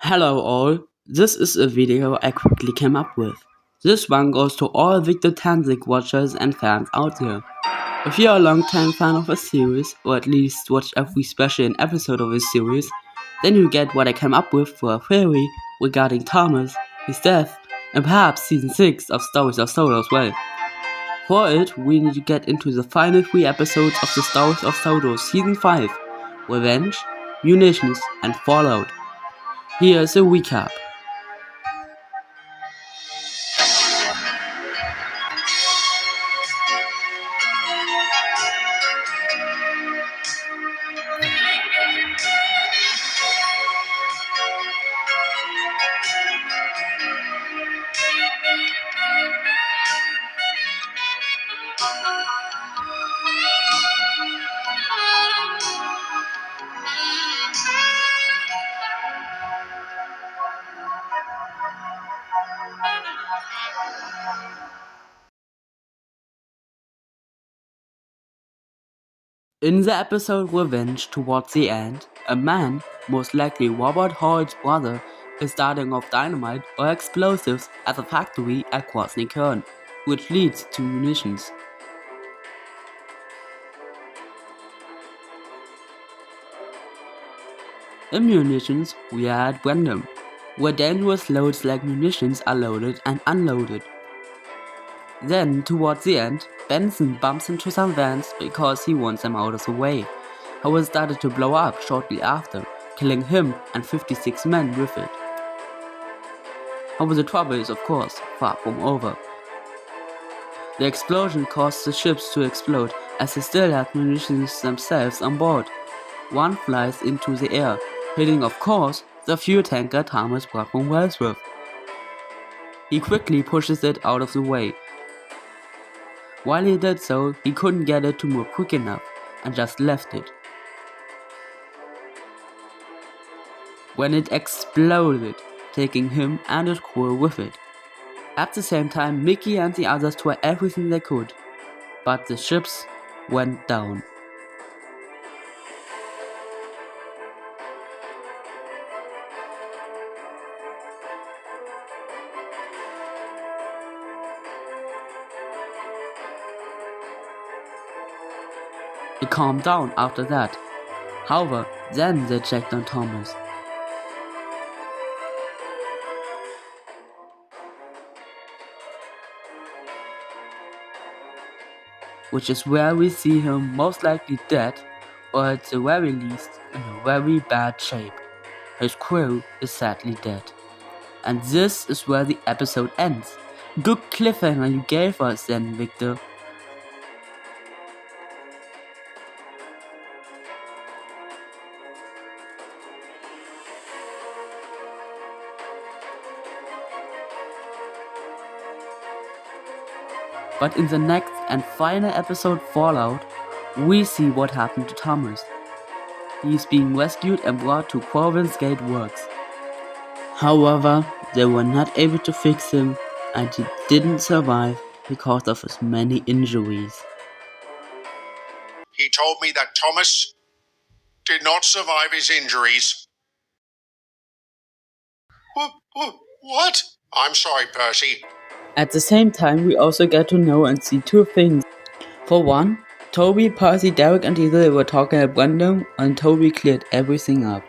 Hello all, this is a video I quickly came up with. This one goes to all Victor Tanzig watchers and fans out there. If you're a long-time fan of a series, or at least watch every special and episode of a series, then you get what I came up with for a theory regarding Thomas, his death, and perhaps season 6 of Stories of Sodor as well. For it, we need to get into the final 3 episodes of the Stories of Sodor season 5, Revenge, Munitions, and Fallout. Here's a recap. In the episode Revenge, towards the end, a man, most likely Robert Hall's brother, is starting off dynamite or explosives at a factory at Crossing Kern, which leads to munitions. In munitions, we are at Brandon, where dangerous loads like munitions are loaded and unloaded. Then, towards the end, Benson bumps into some vans because he wants them out of the way. However, started to blow up shortly after, killing him and 56 men with it. However, the trouble is of course far from over. The explosion caused the ships to explode as they still had munitions themselves on board. One flies into the air, hitting of course the fuel tanker Thomas brought from Wellsworth. He quickly pushes it out of the way. While he did so, he couldn't get it to move quick enough and just left it. When it exploded, taking him and his crew with it. At the same time, Mickey and the others tried everything they could, but the ships went down. It calmed down after that. However, then they checked on Thomas. Which is where we see him most likely dead, or at the very least in a very bad shape. His crew is sadly dead. And this is where the episode ends. Good cliffhanger you gave us then, Victor. But in the next and final episode, Fallout, we see what happened to Thomas. He is being rescued and brought to Province Gate Works. However, they were not able to fix him and he didn't survive because of his many injuries. He told me that Thomas did not survive his injuries. What? I'm sorry, Percy. At the same time, we also get to know and see two things. For one, Toby, Percy, Derek and Ethel were talking at Brandon and Toby cleared everything up.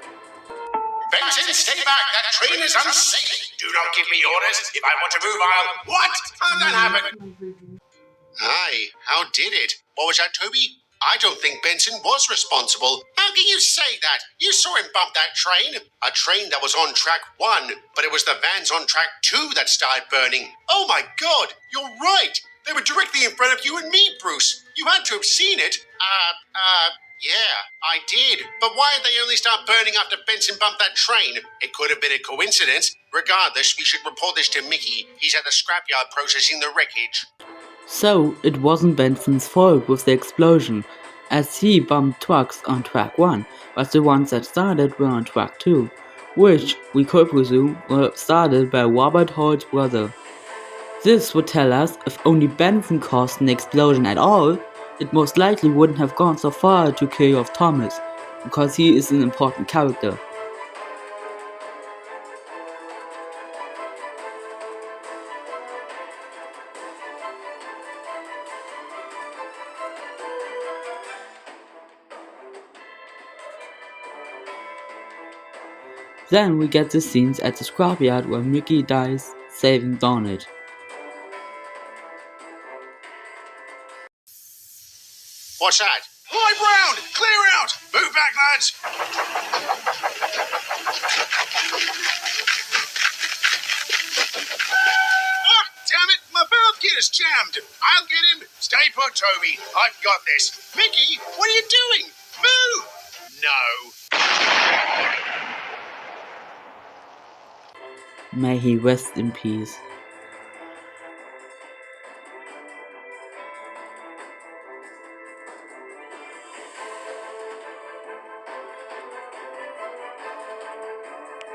Benson, stay back! That train is unsafe! Do not give me orders! If I want to move, I'll... What? How'd that happen? Aye, how did it? What was that, Toby? I don't think Benson was responsible. How can you say that? You saw him bump that train. A train that was on track 1, but it was the vans on track 2 that started burning. Oh my god, you're right. They were directly in front of you and me, Bruce. You had to have seen it. Yeah, I did. But why did they only start burning after Benson bumped that train? It could have been a coincidence. Regardless, we should report this to Mickey. He's at the scrapyard processing the wreckage. So, it wasn't Benson's fault with the explosion, as he bumped trucks on track 1, but the ones that started were on track 2, which, we could presume, were started by Robert Hall's brother. This would tell us if only Benson caused an explosion at all, it most likely wouldn't have gone so far to kill off Thomas, because he is an important character. Then we get the scenes at the scrapyard where Mickey dies, saving Donald. What's that? High ground! Clear out! Move back, lads! Ah, damn it! My valve gear is jammed! I'll get him! Stay put, Toby. I've got this. Mickey, what are you doing? Move! No. May he rest in peace.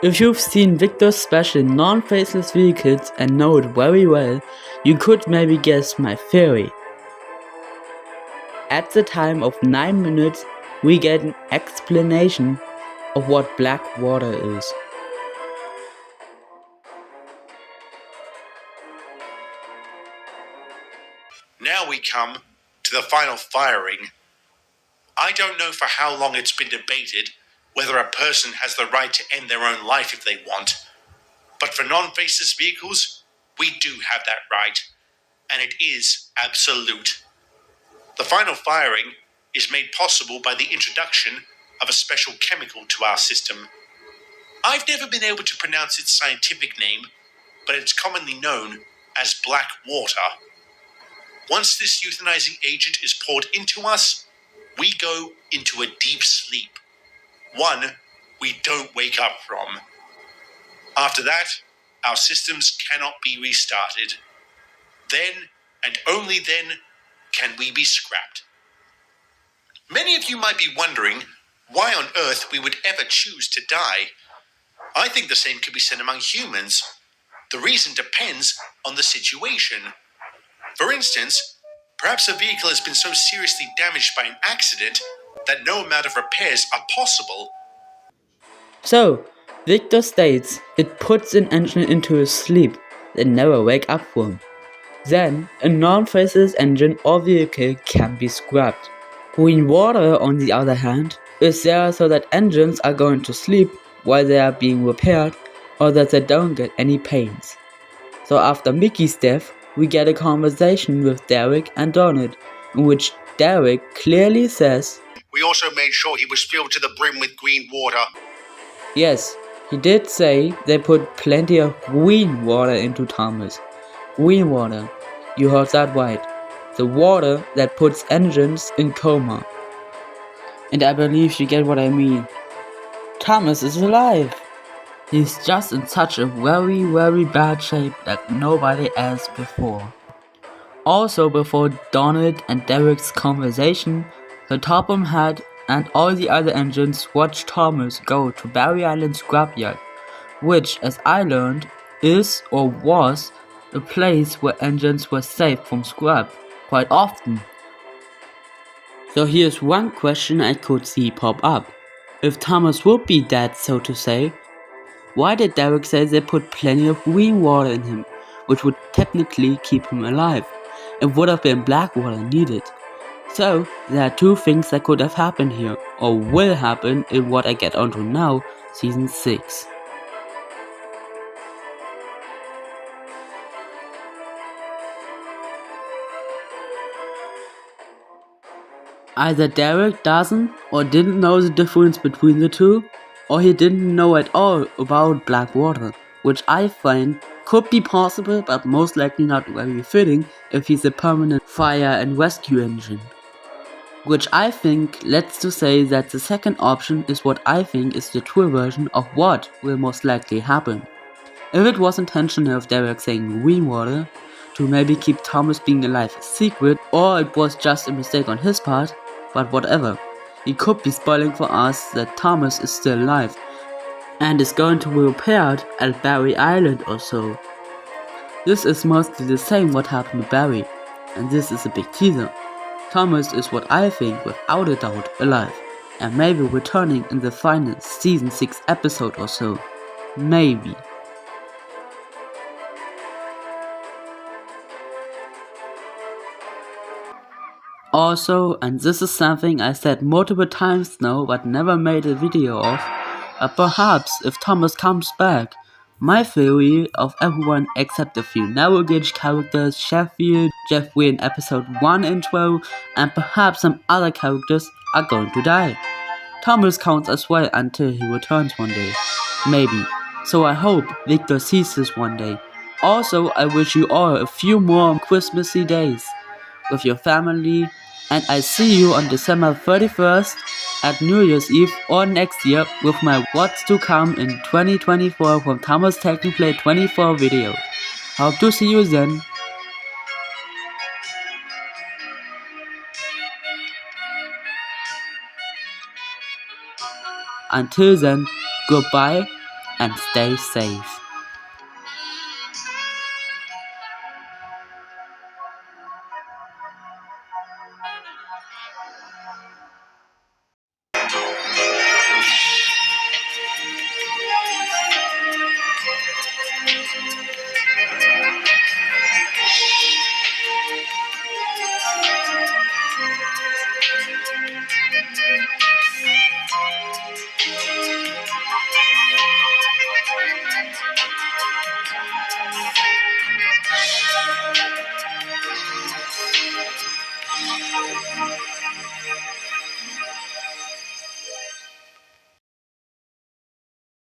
If you've seen Victor's special Non-Faceless vehicles and know it very well, you could maybe guess my theory. At the time of 9 minutes, we get an explanation of what black water is. Now we come to the final firing. I don't know for how long it's been debated whether a person has the right to end their own life if they want. But for non-faceless vehicles, we do have that right, and it is absolute. The final firing is made possible by the introduction of a special chemical to our system. I've never been able to pronounce its scientific name, but it's commonly known as black water. Once this euthanizing agent is poured into us, we go into a deep sleep. One we don't wake up from. After that, our systems cannot be restarted. Then, and only then, can we be scrapped. Many of you might be wondering why on earth we would ever choose to die. I think the same could be said among humans. The reason depends on the situation. For instance, perhaps a vehicle has been so seriously damaged by an accident that no amount of repairs are possible. So, Victor states it puts an engine into a sleep they never wake up from. Then, a non-faceless engine or vehicle can be scrapped. Green water, on the other hand, is there so that engines are going to sleep while they are being repaired or that they don't get any pains. So after Mickey's death, we get a conversation with Derek and Donald, in which Derek clearly says, We also made sure he was filled to the brim with green water. yes, he did say they put plenty of green water into Thomas. Green water, you heard that right. The water that puts engines in coma. And I believe you get what I mean. Thomas is alive. He's just in such a very, very bad shape like nobody else before. Also, before Donald and Derek's conversation, the Topham Head and all the other engines watched Thomas go to Barry Island scrapyard, which, as I learned, is or was a place where engines were saved from scrap quite often. So here's one question I could see pop up. If Thomas would be dead, so to say, why did Derek say they put plenty of green water in him, which would technically keep him alive? It would have been black water needed. So, there are two things that could have happened here, or will happen in what I get onto now, Season 6. Either Derek doesn't or didn't know the difference between the two, or he didn't know at all about black water, which I find could be possible but most likely not very fitting if he's a permanent fire and rescue engine. Which I think lets to say that the second option is what I think is the true version of what will most likely happen. If it was intentional of Derek saying green water to maybe keep Thomas being alive a secret, or it was just a mistake on his part, but whatever. He could be spoiling for us that Thomas is still alive and is going to be repaired at Barry Island or so. This is mostly the same what happened to Barry, and this is a big teaser. Thomas is what I think without a doubt alive, and maybe returning in the final Season 6 episode or so. Maybe. Also, and this is something I said multiple times now but never made a video of, Perhaps if Thomas comes back, my theory of everyone except a few Narrowgauge characters, Sheffield, Jeffrey in episode 1 intro, and perhaps some other characters are going to die. Thomas counts as well until he returns one day. Maybe. So I hope Victor sees this one day. Also, I wish you all a few more Christmassy days with your family, and I see you on December 31st at New Year's Eve or next year with my What's to Come in 2024 from Thomas Technoplay 24 video. Hope to see you then. Until then, goodbye and stay safe.